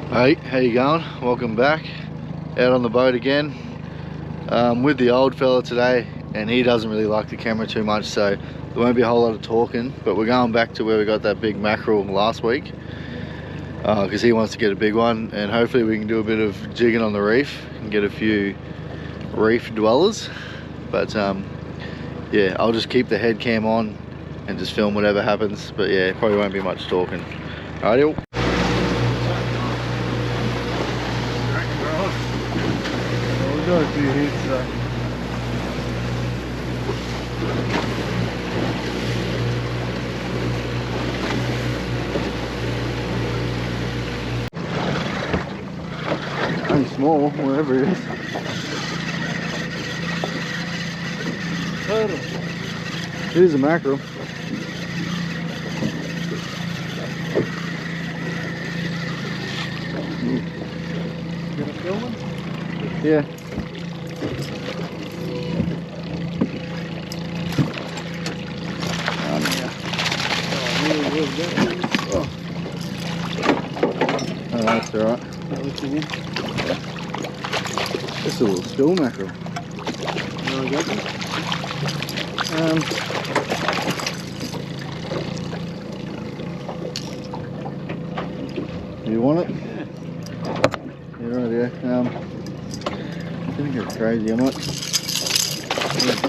Hey, how you going? Welcome back. Out on the boat again. With the old fella today, and he doesn't really like the camera too much, so there won't be a whole lot of talking, but we're going back to where we got that big mackerel last week because he wants to get a big one, and hopefully we can do a bit of jigging on the reef and get a few reef dwellers. But yeah, I'll just keep the head cam on and just film whatever happens, but yeah, probably won't be much talking. Alright. Got a few hits though. Only small, wherever it is. It is a mackerel. You gonna film it? Yeah. Oh, that's alright. Just a little spill mackerel. You want it? Yeah. Yeah, right, yeah. I think you're crazy, I might. Is it?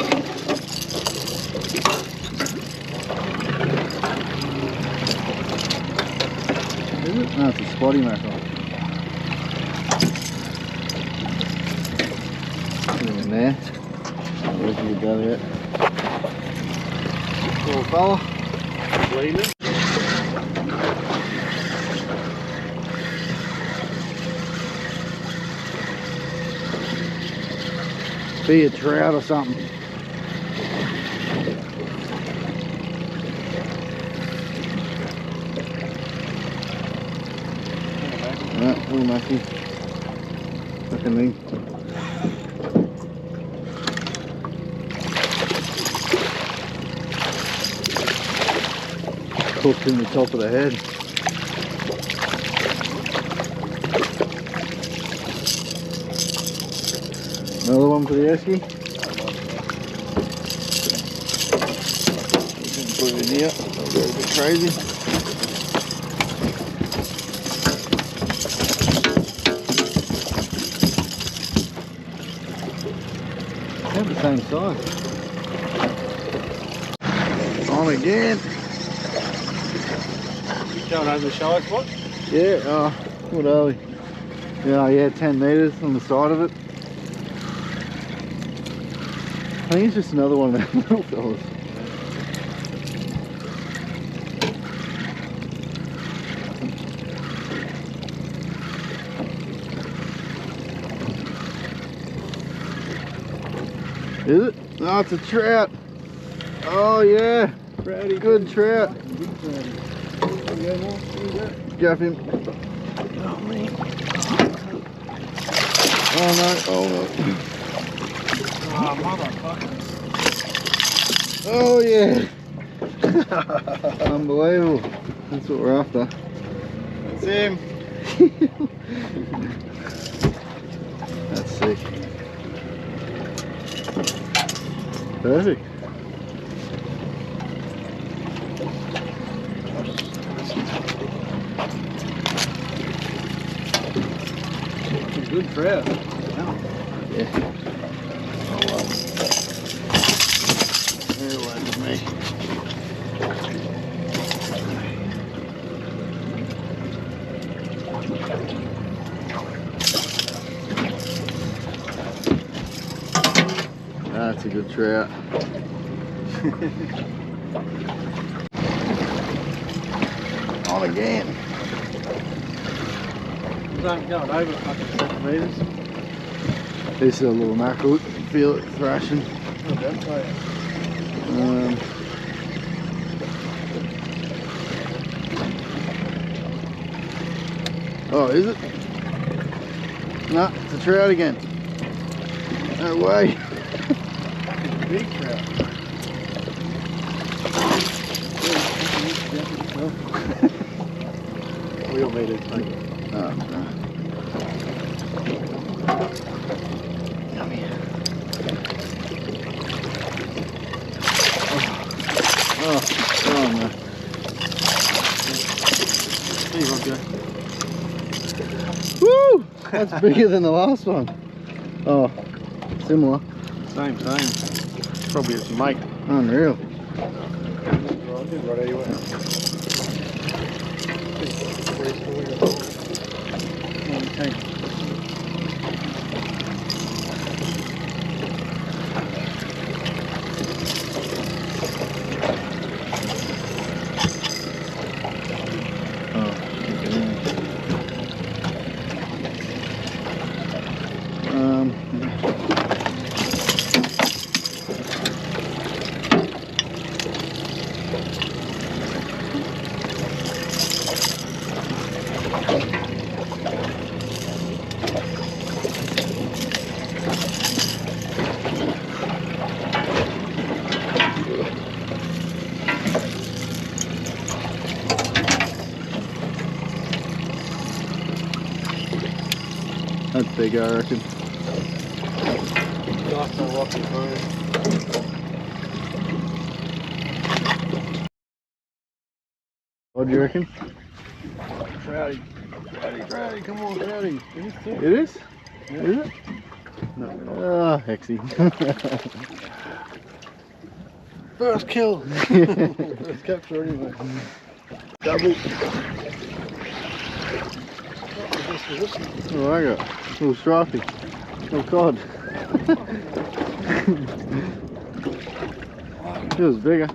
No, it's a spotty mackerel. Put him in there. Where's he done yet? Little fella. Leaning. Be a trout or something. Alright, little mackerel. Fucking thing. Cooked in the top of the head. Another one for the esky. Put it in here. I'll go a bit crazy. They're the same size. On again. Going over the shallow spot? Yeah, what are we? Yeah, 10 metres on the side of it. I think it's just another one of them little fellas. Is it? No, it's a trout. Oh yeah, Trouty. good trout. Big trouty. There you go, Mark. There you go. Grab him. Oh, me. Oh no, oh no. Oh, motherfucker. Oh yeah. Unbelievable. That's what we're after. That's him. That's sick. Perfect. It's a good trout. Wow. Yeah. Oh well. They're away with me. That's a good trout. On again. Don't go over fucking 7 metres. This is a little mackerel. You can feel it thrashing. Oh, that's right. Oh, is it? No, it's a trout again. No way. Big trout. Wheel meters, mate. Oh, no. Yummy. Oh no. Here you go. Woo! That's bigger than the last one. Oh, similar. Same. Probably its mate. Unreal. Right anyway. That's big, I reckon. Nice and rocky bone. What do you reckon? Trouty, come on, Trouty. It is? Yeah. Is it? No. Ah, hexy. First kill. First capture anyway. Double. Oh, I got a little stripey. Oh God. Feels bigger.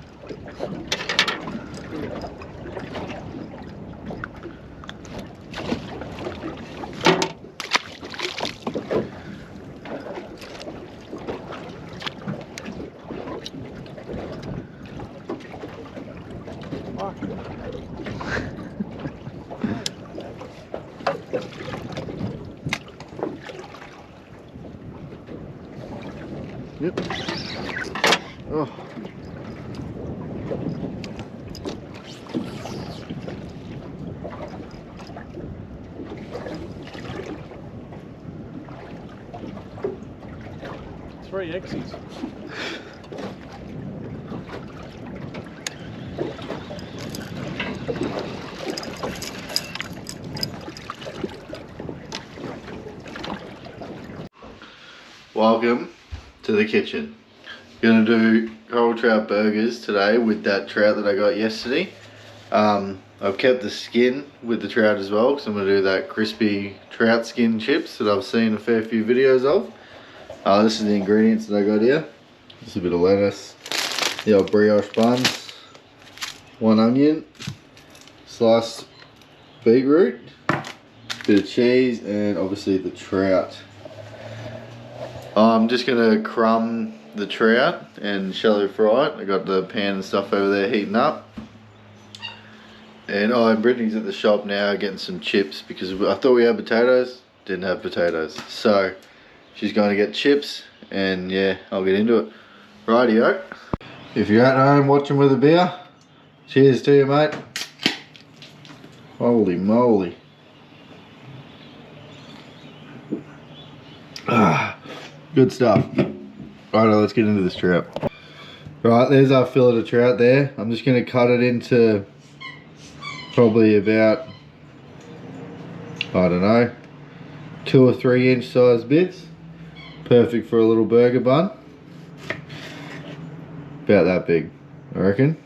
Yep. Oh. Three X's. Welcome to the kitchen. Gonna do coral trout burgers today with that trout that I got yesterday. I've kept the skin with the trout as well because I'm gonna do that crispy trout skin chips that I've seen a fair few videos of. This is the ingredients that I got here. Just a bit of lettuce, the old brioche buns, 1 onion, sliced beetroot, bit of cheese, and obviously the trout. I'm just gonna crumb the trout and shallow fry it. I got the pan and stuff over there heating up. And Brittany's at the shop now getting some chips because I thought we had potatoes, didn't have potatoes. So she's going to get chips and yeah, I'll get into it. Rightio. If you're at home watching with a beer, cheers to you, mate. Holy moly. Good stuff. Righto, let's get into this trout. Right, there's our fillet of trout there. I'm just going to cut it into probably about, I don't know, 2 or 3 inch size bits. Perfect for a little burger bun. About that big, I reckon.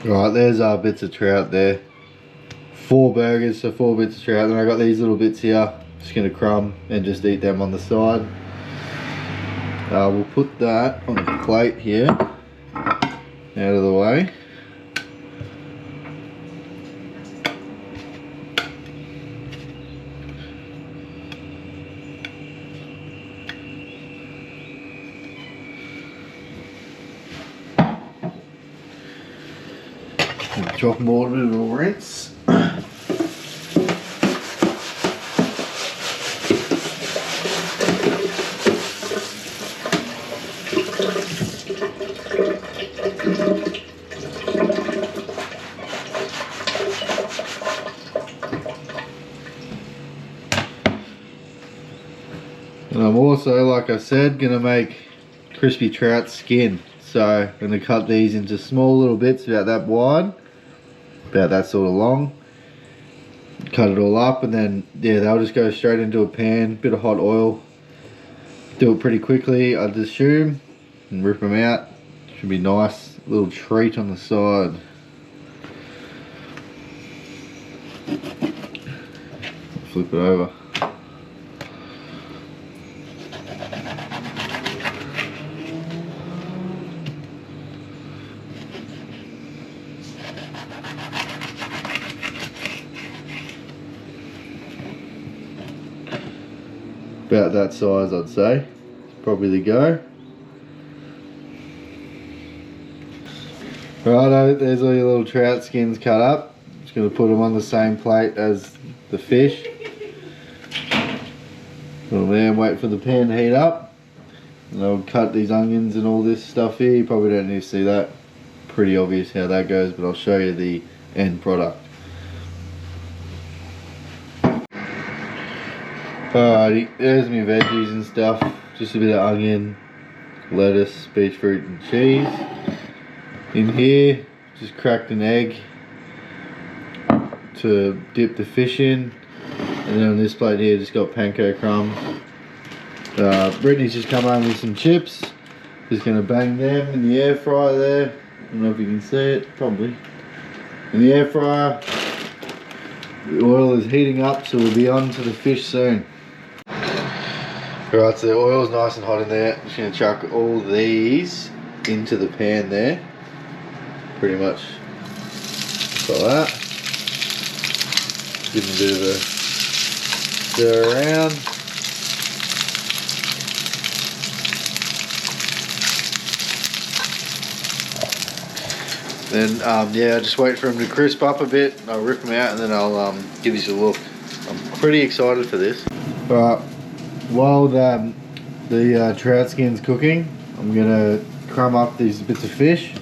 Right, there's our bits of trout there. 4 burgers, so 4 bits of trout. Then I got these little bits here. Just gonna crumb and just eat them on the side. We'll put that on a plate here, out of the way. Chop them all, a bit of a rinse. And I'm also, like I said, gonna make crispy trout skin. So I'm gonna cut these into small little bits about that wide, about that sort of long. Cut it all up, and then yeah, they'll just go straight into a pan, bit of hot oil. Do it pretty quickly, I'd assume, and rip them out. Should be nice, little treat on the side. Flip it over. About that size, I'd say. Probably the go. Righto, there's all your little trout skins cut up. Just going to put them on the same plate as the fish. Put them there and wait for the pan to heat up. And I'll cut these onions and all this stuff here. You probably don't need to see that. Pretty obvious how that goes, but I'll show you the end product. Alrighty, there's my veggies and stuff. Just a bit of onion, lettuce, beetroot and cheese. In here, just cracked an egg to dip the fish in. And then on this plate here, just got panko crumbs. Brittany's just come home with some chips. Just gonna bang them in the air fryer there. I don't know if you can see it, probably. In the air fryer. The oil is heating up, so we'll be on to the fish soon. Alright, so the oil's nice and hot in there. Just going to chuck all these into the pan there. Pretty much like that. Give them a bit of a stir around. Then, yeah, just wait for them to crisp up a bit. I'll rip them out and then I'll give you a look. I'm pretty excited for this. Alright. While the trout skin's cooking, I'm gonna crumb up these bits of fish.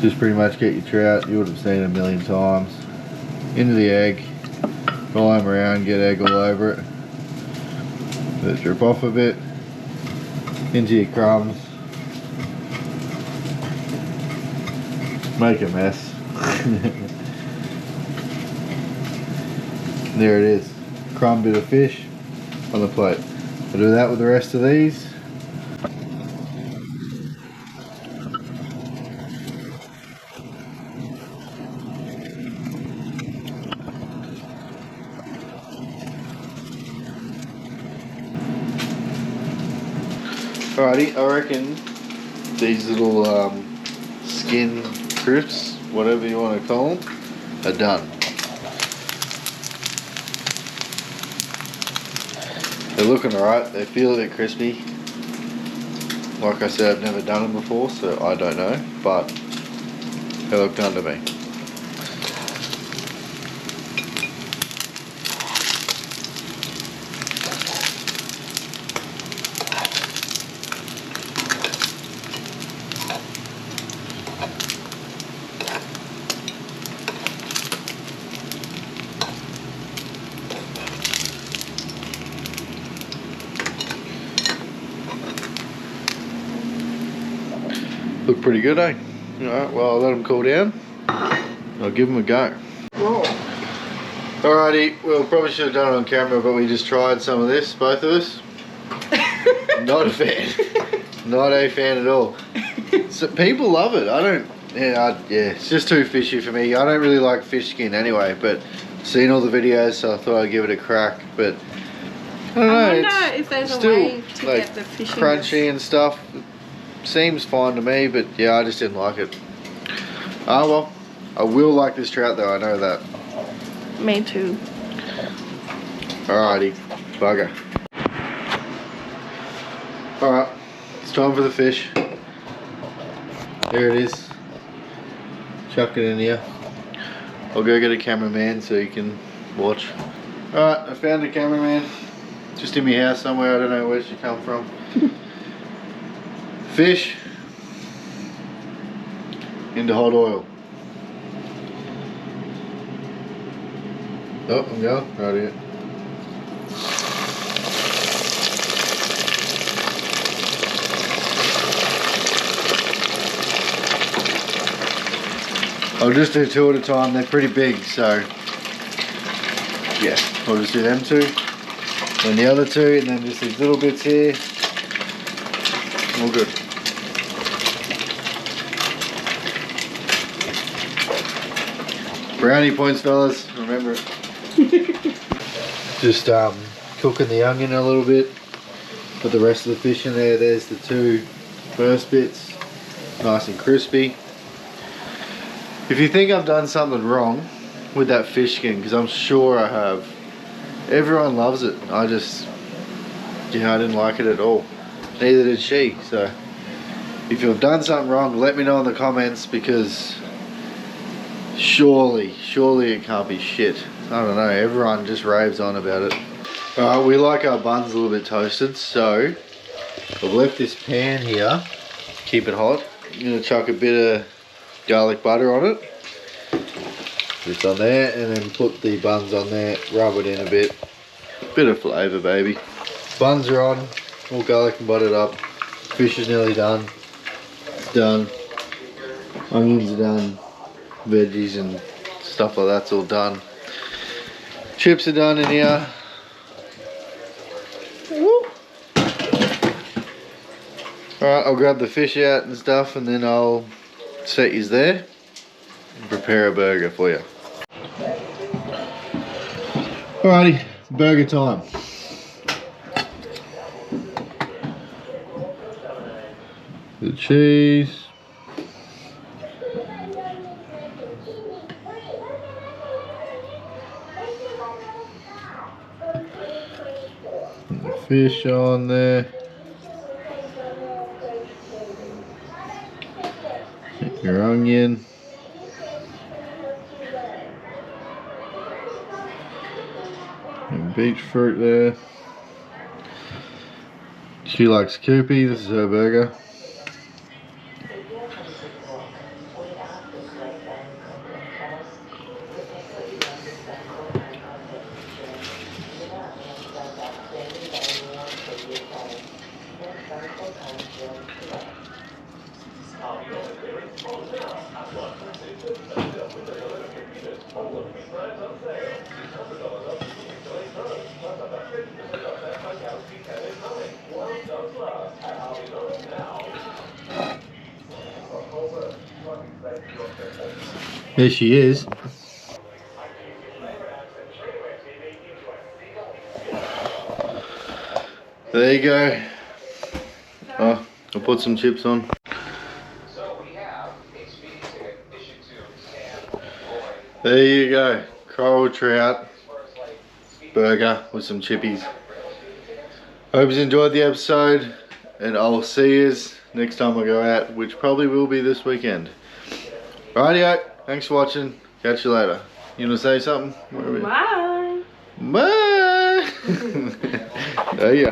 Just pretty much get your trout, you would have seen a million times, into the egg, roll them around, get egg all over it. Let it drip off a bit, into your crumbs. Make a mess. There it is, crumb bit of fish on the plate. I'll do that with the rest of these. Alrighty, I reckon these little skin crisps, whatever you want to call them, are done. They're looking alright, they feel a bit crispy. Like I said, I've never done them before, so I don't know, but they look done to me. Look pretty good, eh? Alright, well, I'll let them cool down. I'll give them a go. Oh. Alrighty, well, probably should have done it on camera, but we just tried some of this, both of us. Not a fan. Not a fan at all. So people love it. I don't, yeah, it's just too fishy for me. I don't really like fish skin anyway, but seen all the videos, so I thought I'd give it a crack, but I don't know. I wonder if there's a way to like get the fishiness. crunchy and stuff. Seems fine to me, but yeah, I just didn't like it. Oh well, I will like this trout though, I know that. Me too. Alrighty, bugger. Alright, it's time for the fish. There it is. Chuck it in here. I'll go get a cameraman so you can watch. Alright, I found a cameraman. Just in my house somewhere, I don't know where she come from. Fish into hot oil. Oh, I'm going. Right here. I'll just do two at a time, they're pretty big, so yeah, I'll just do them two, then the other two, and then just these little bits here, all good. Brownie points, fellas, remember it. Just cooking the onion a little bit, put the rest of the fish in there. There's the two first bits, nice and crispy. If you think I've done something wrong with that fish skin, because I'm sure I have, everyone loves it. I just, you know, I didn't like it at all. Neither did she. So if you've done something wrong, let me know in the comments, because surely it can't be shit. I don't know, everyone just raves on about it. Alright, we like our buns a little bit toasted, so I've left this pan here, keep it hot. I'm going to chuck a bit of garlic butter on it. Just on there, and then put the buns on there, rub it in a bit. Bit of flavour, baby. Buns are on, all garlic and buttered up. Fish is nearly done. It's done. Onions are done. Veggies and stuff like that's all done. Chips are done in here. Alright, I'll grab the fish out and stuff, and then I'll set yous there and prepare a burger for you. Alrighty, burger time. The cheese. And the fish on there. Your onion. And beach fruit there. She likes Koopy, this is her burger. There she is. There you go. Oh, I'll put some chips on. There you go. Coral trout burger with some chippies. Hope you enjoyed the episode, and I'll see you next time I go out, which probably will be this weekend. Rightio, thanks for watching. Catch you later. You want to say something? Bye. Bye. There you go.